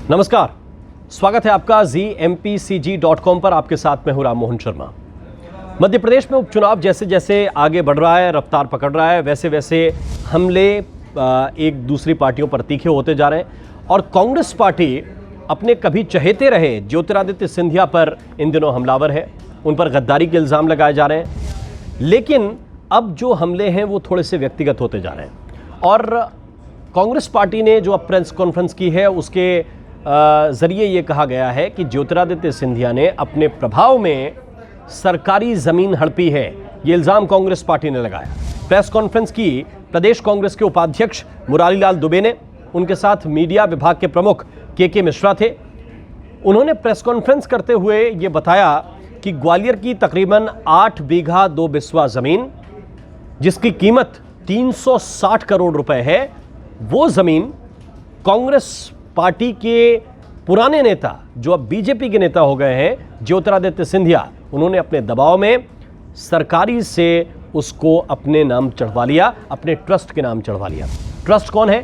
नमस्कार, स्वागत है आपका ZMPCG.com पर। आपके साथ मैं हूं राम मोहन शर्मा। मध्य प्रदेश में उपचुनाव जैसे जैसे आगे बढ़ रहा है, रफ्तार पकड़ रहा है, वैसे वैसे हमले एक दूसरी पार्टियों पर तीखे होते जा रहे हैं और कांग्रेस पार्टी अपने कभी चहेते रहे ज्योतिरादित्य सिंधिया पर इन दिनों हमलावर है। उन पर गद्दारी के इल्ज़ाम लगाए जा रहे हैं, लेकिन अब जो हमले हैं वो थोड़े से व्यक्तिगत होते जा रहे हैं। और कांग्रेस पार्टी ने जो अब प्रेस कॉन्फ्रेंस की है उसके ज़रिए ये कहा गया है कि ज्योतिरादित्य सिंधिया ने अपने प्रभाव में सरकारी ज़मीन हड़पी है। ये इल्ज़ाम कांग्रेस पार्टी ने लगाया। प्रेस कॉन्फ्रेंस की प्रदेश कांग्रेस के उपाध्यक्ष मुरारीलाल दुबे ने, उनके साथ मीडिया विभाग के प्रमुख के मिश्रा थे। उन्होंने प्रेस कॉन्फ्रेंस करते हुए ये बताया कि ग्वालियर की तकरीबन 8 बीघा 2 बिस्वा ज़मीन, जिसकी कीमत 360 करोड़ रुपए है, वो ज़मीन कांग्रेस पार्टी के पुराने नेता, जो अब बीजेपी के नेता हो गए हैं, ज्योतिरादित्य सिंधिया, उन्होंने अपने दबाव में सरकारी से उसको अपने नाम चढ़वा लिया, अपने ट्रस्ट के नाम चढ़वा लिया। ट्रस्ट कौन है?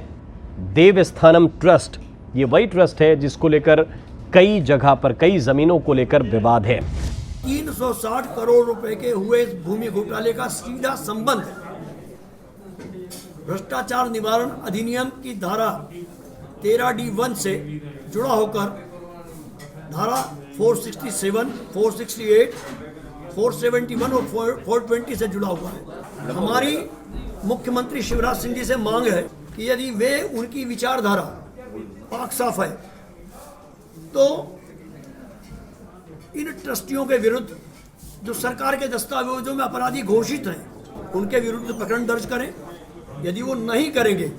देवस्थानम ट्रस्ट। ये वही ट्रस्ट है जिसको लेकर कई जगह पर, कई जमीनों को लेकर विवाद है। 360 करोड़ रुपए के हुए इस भूमि घोटाले का सीधा संबंध भ्रष्टाचार निवारण अधिनियम की धारा 13D1 से जुड़ा होकर धारा 467, 468, 471 और 420 से जुड़ा हुआ है। हमारी मुख्यमंत्री शिवराज सिंह जी से मांग है कि यदि वे, उनकी विचारधारा पाक साफ है, तो इन ट्रस्टियों के विरुद्ध जो सरकार के दस्तावेजों में अपराधी घोषित हैं, उनके विरुद्ध प्रकरण दर्ज करें। यदि वो नहीं करेंगे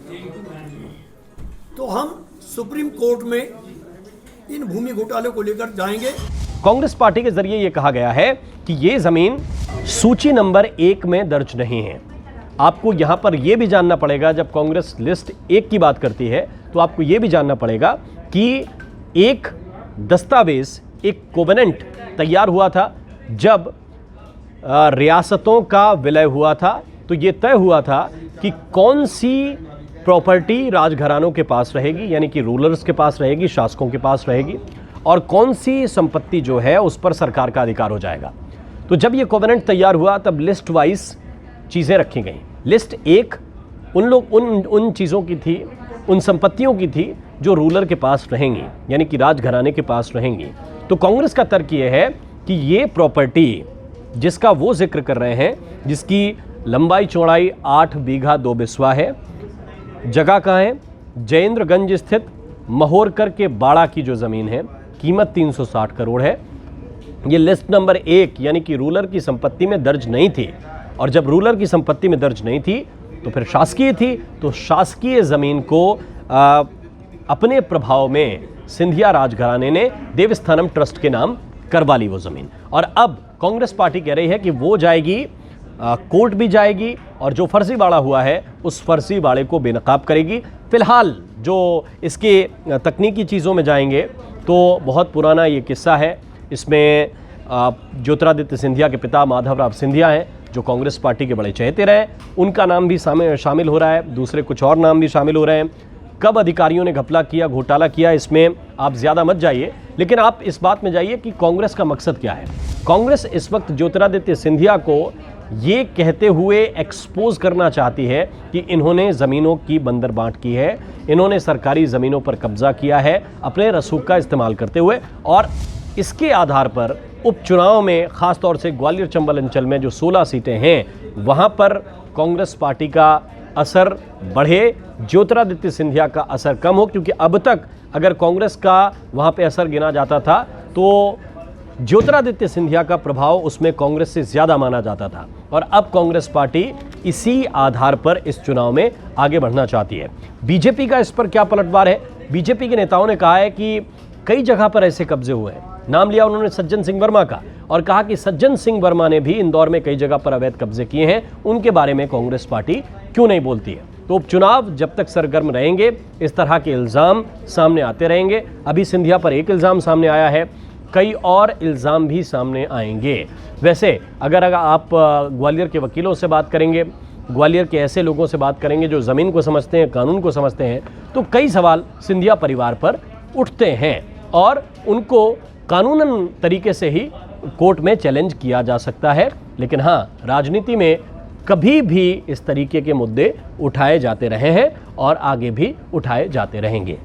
तो हम सुप्रीम कोर्ट में इन भूमि घोटाले को लेकर जाएंगे। कांग्रेस पार्टी के जरिए यह कहा गया है कि यह जमीन सूची नंबर 1 में दर्ज नहीं है। आपको यहां पर यह भी जानना पड़ेगा, जब कांग्रेस लिस्ट 1 की बात करती है तो आपको यह भी जानना पड़ेगा कि एक दस्तावेज, एक कोवेनेंट तैयार हुआ था जब रियासतों का विलय हुआ था। तो यह तय हुआ था कि कौन सी प्रॉपर्टी राजघरानों के पास रहेगी, यानी कि रूलर्स के पास रहेगी, शासकों के पास रहेगी, और कौन सी संपत्ति जो है उस पर सरकार का अधिकार हो जाएगा। तो जब ये कोवेनेंट तैयार हुआ तब लिस्ट वाइज चीज़ें रखी गई। लिस्ट 1 उन चीज़ों की थी, उन संपत्तियों की थी जो रूलर के पास रहेंगी, यानी कि राजघराने के पास रहेंगी। तो कांग्रेस का तर्क ये है कि ये प्रॉपर्टी जिसका वो जिक्र कर रहे हैं, जिसकी लंबाई चौड़ाई 8 बीघा 2 बिस्वा है, जगह कहाँ है? जयेंद्रगंज स्थित महोरकर के बाड़ा की जो ज़मीन है, कीमत 360 करोड़ है। ये लिस्ट नंबर 1 यानी कि रूलर की संपत्ति में दर्ज नहीं थी, और जब रूलर की संपत्ति में दर्ज नहीं थी तो फिर शासकीय थी। तो शासकीय ज़मीन को अपने प्रभाव में सिंधिया राजघराने ने देवस्थानम ट्रस्ट के नाम करवा ली वो ज़मीन। और अब कांग्रेस पार्टी कह रही है कि वो जाएगी, कोर्ट भी जाएगी, और जो फर्जी बाड़ा हुआ है उस फर्जी बाड़े को बेनकाब करेगी। फिलहाल जो इसके तकनीकी चीज़ों में जाएंगे तो बहुत पुराना ये किस्सा है। इसमें ज्योतिरादित्य सिंधिया के पिता माधवराव सिंधिया हैं, जो कांग्रेस पार्टी के बड़े चहेते रहे। उनका नाम भी शामिल हो रहा है, दूसरे कुछ और नाम भी शामिल हो रहे हैं। कब अधिकारियों ने घपला किया, घोटाला किया, इसमें आप ज़्यादा मत जाइए, लेकिन आप इस बात में जाइए कि कांग्रेस का मकसद क्या है। कांग्रेस इस वक्त ज्योतिरादित्य सिंधिया को ये कहते हुए एक्सपोज करना चाहती है कि इन्होंने ज़मीनों की बंदरबांट की है, इन्होंने सरकारी ज़मीनों पर कब्जा किया है अपने रसूख का इस्तेमाल करते हुए। और इसके आधार पर उपचुनाव में, ख़ास तौर से ग्वालियर चंबल अंचल में जो 16 सीटें हैं, वहाँ पर कांग्रेस पार्टी का असर बढ़े, ज्योतिरादित्य सिंधिया का असर कम हो। क्योंकि अब तक अगर कांग्रेस का वहाँ पे असर गिना जाता था तो ज्योतिरादित्य सिंधिया का प्रभाव उसमें कांग्रेस से ज़्यादा माना जाता था। और अब कांग्रेस पार्टी इसी आधार पर इस चुनाव में आगे बढ़ना चाहती है। बीजेपी का इस पर क्या पलटवार है? बीजेपी के नेताओं ने कहा है कि कई जगह पर ऐसे कब्जे हुए हैं। नाम लिया उन्होंने सज्जन सिंह वर्मा का, और कहा कि सज्जन सिंह वर्मा ने भी इंदौर में कई जगह पर अवैध कब्जे किए हैं, उनके बारे में कांग्रेस पार्टी क्यों नहीं बोलती है। तो उपचुनाव जब तक सरगर्म रहेंगे, इस तरह के इल्ज़ाम सामने आते रहेंगे। अभी सिंधिया पर एक इल्ज़ाम सामने आया है, कई और इल्ज़ाम भी सामने आएंगे। वैसे अगर आप ग्वालियर के वकीलों से बात करेंगे, ग्वालियर के ऐसे लोगों से बात करेंगे जो ज़मीन को समझते हैं, कानून को समझते हैं, तो कई सवाल सिंधिया परिवार पर उठते हैं और उनको कानूनन तरीके से ही कोर्ट में चैलेंज किया जा सकता है। लेकिन हाँ, राजनीति में कभी भी इस तरीके के मुद्दे उठाए जाते रहे हैं और आगे भी उठाए जाते रहेंगे।